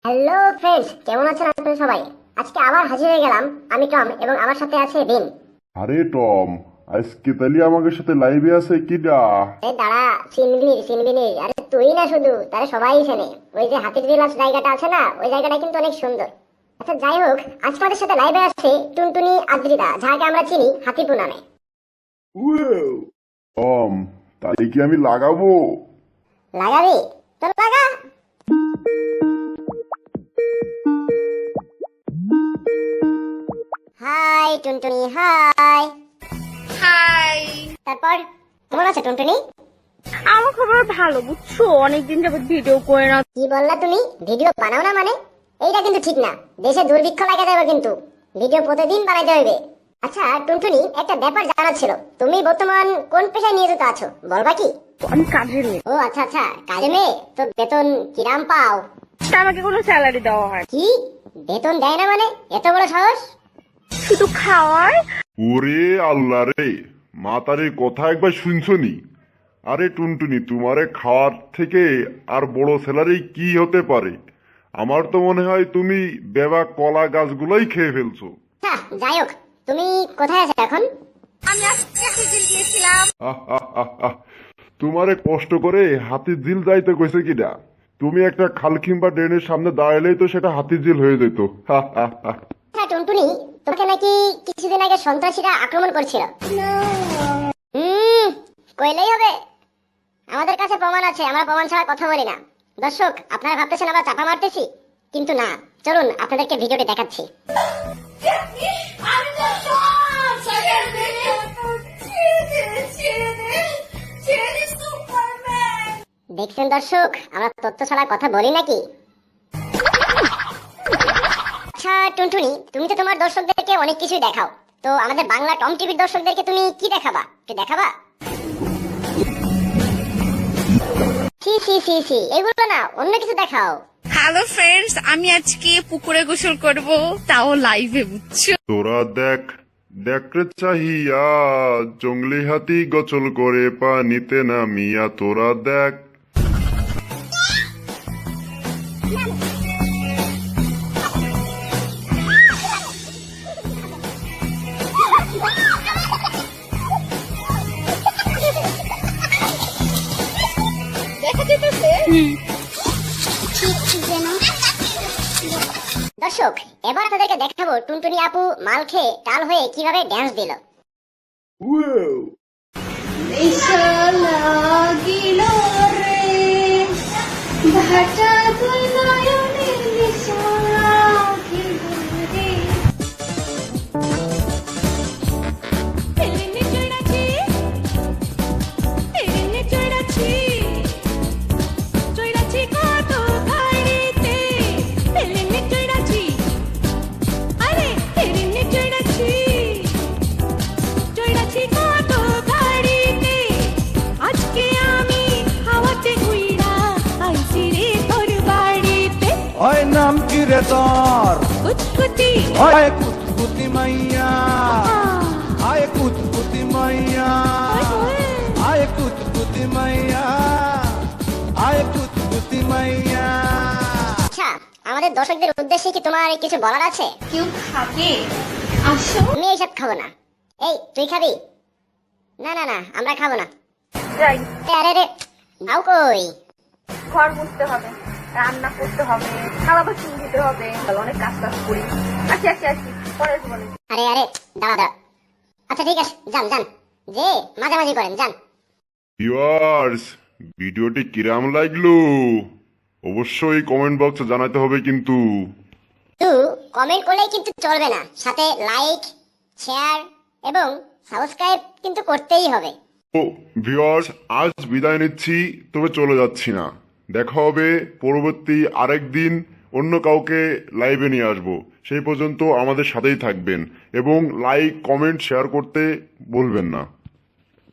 Hello friends, কেমন আছেন আপনারা সবাই? আজকে আবার হাজির হয়ে গেলাম আমি টম, এবং আমার সাথে আছে বিন। আরে টম, আজকে তাহলে আমাদের সাথে লাইভে আছে কিডা? এই দাঁড়া, সিনবিনি, আরে তুই না শুধু, তারা সবাই চেনে। ওই যে হাতির বিলাস জায়গাটা আছে না, ওই জায়গাটা কিন্তু অনেক সুন্দর। আচ্ছা যাই হোক, আজকে আমাদের সাথে লাইভে আছে টুনটুনি আদ্রিতা, যাকে আমরা চিনি হাতিপু নামে। টম, তাহলে কি আমি লাগাবো? লাগাবি? তো লাগা। হাই টুনটুনি, হাই। হাই। তারপর কেমন আছে টুনটুনি? আমার খবর ভালো, বুঝছো? অনেকদিন যাবত ভিডিও করে না। কি বললা তুমি? ভিডিও বানাও না মানে? এইটা কিন্তু ঠিক না, দেশে দুর্ভিক্ষ লাগা যাবে কিন্তু। ভিডিও প্রতিদিন বানাইতে হইবে। আচ্ছা টুনটুনি, একটা ব্যাপার জানার ছিল, তুমি বর্তমান কোন পেশায় নিয়োজিত আছো, বলবা কি? আমি কাজের মেয়ে। ও আচ্ছা আচ্ছা, কাজে মেয়ে তো বেতন কিরাম পাও? আমাকে কোনো স্যালারি দেওয়া হয়, কি বেতন দেয় না মানে? এত বড় সাহস! শুধু খাওয়ার। ওরে আল্লাহ রে, মাতারে কথা একবার শুনছনি? আরে টুনটুনি, তোমারে খাওয়ার থেকে আর বড় স্যালারি কি হতে পারে? আমার তো মনে হয় তুমি বেবা কলা গাছগুলোই খেয়ে ফেলছো। হ্যাঁ যাই হোক, তুমি কোথায় আছো এখন? আমি আজকে হাতিঝিল গিয়েছিলাম। তোমারে কষ্ট করে হাতির ঝিল যাইতে কইছে কিডা? তুমি একটা খাল কিংবা ড্রেনের সামনে দাঁড়ালেই তো সেটা হাতির ঝিল হয়ে যেত। হ্যাঁ টুনটুনি, তোমাকে নাকি কিছুদিন আগে সন্ত্রাসীরা আক্রমণ করছিল। হুম, কইলেই হবে। আমাদের কাছে প্রমাণ আছে, আমরা প্রমাণ ছাড়া কথা বলি না। দর্শক, আপনারা ভাবতেছেন আমরা চাপা মারতেছি, কিন্তু না। চলুন আপনাদেরকে ভিডিওটি দেখাচ্ছি। দেখছেন দর্শক, আমরা তথ্য ছাড়া কথা বলি নাকি? আচ্ছা টুনটুনি, তুমি তো তোমার দর্শকদেরকে অনেক কিছুই দেখাও, তো আমাদের বাংলা টম টিভির দর্শকদেরকে তুমি কি দেখাবা, একটু দেখাবা? সি এগুলো না, অন্য কিছু দেখাও। হ্যালো ফ্রেন্ডস, আমি আজকে পুকুরে গোসল করব, তাও লাইভে, বুঝছো? তোরা দেখ, দেখরে চাহিয়া জঙ্গলি হাতি গচল করে পানিতে নামিয়া, তোরা দেখ। দেখা যেতেছে। দর্শক, এবার আপনাদেরকে দেখাবো টুনটুনি আপু মাল খেয়ে টাল হয়ে কিভাবে ড্যান্স দিল। নেশা লাগিল রে, ভাটা তুই নয়নে নেশা লাগিল রে। এলেনে চড়াছি, এলেনে চড়াছি, চড়াছি কত গাড়িতে। এলেনে চড়াছি, আরে এলেনে চড়াছি, চড়াছি কত গাড়িতে। আজকে আমি হাওয়াতে উইড়া আইছি রে তোর বাড়িতে। ওই নাম কি রে তোর? কুতকুতি ওই কুতকুতি মাইয়া, আয় কুতকুতি মাইয়া, আয় কুতকুতি মাইয়া, আয় কুতকুতি মাইয়া। আচ্ছা, আমাদের দর্শকদের উদ্দেশ্যে কি তোমার কিছু বলার আছে? কেউ খাবে? আসো। আমি এইসব খাবো না। এই তুই খাবি? না না না, আমরা খাবো না। যাই, আরে রে, যাও কই? ঘর মুছতে হবে, রান্না করতে হবে, খাওয়া বাসন দিতে হবে, অনেক কাজ টাজ করি। আসি, পরে বলি। আরে আরে, দাঁড়া। আচ্ছা ঠিক আছে, যান যান, যে মাঝামাঝি করেন, যান। ভিউয়ার্স, ভিডিওটি কিরাম লাগলো অবশ্যই কমেন্ট বক্সে জানাতে হবে কিন্তু। কমেন্ট করলেই কিন্তু চলবে না, সাথে লাইক, শেয়ার এবং সাবস্ক্রাইব কিন্তু করতেই হবে। তো ভিউয়ার্স, আজ বিদায় নিচ্ছি, তবে চলে যাচ্ছি না। দেখা হবে পরবর্তী আরেক দিন, অন্য কাউকে লাইভে নিয়ে আসবো। সেই পর্যন্ত আমাদের সাথেই থাকবেন এবং লাইক, কমেন্ট, শেয়ার করতে ভুলবেন না।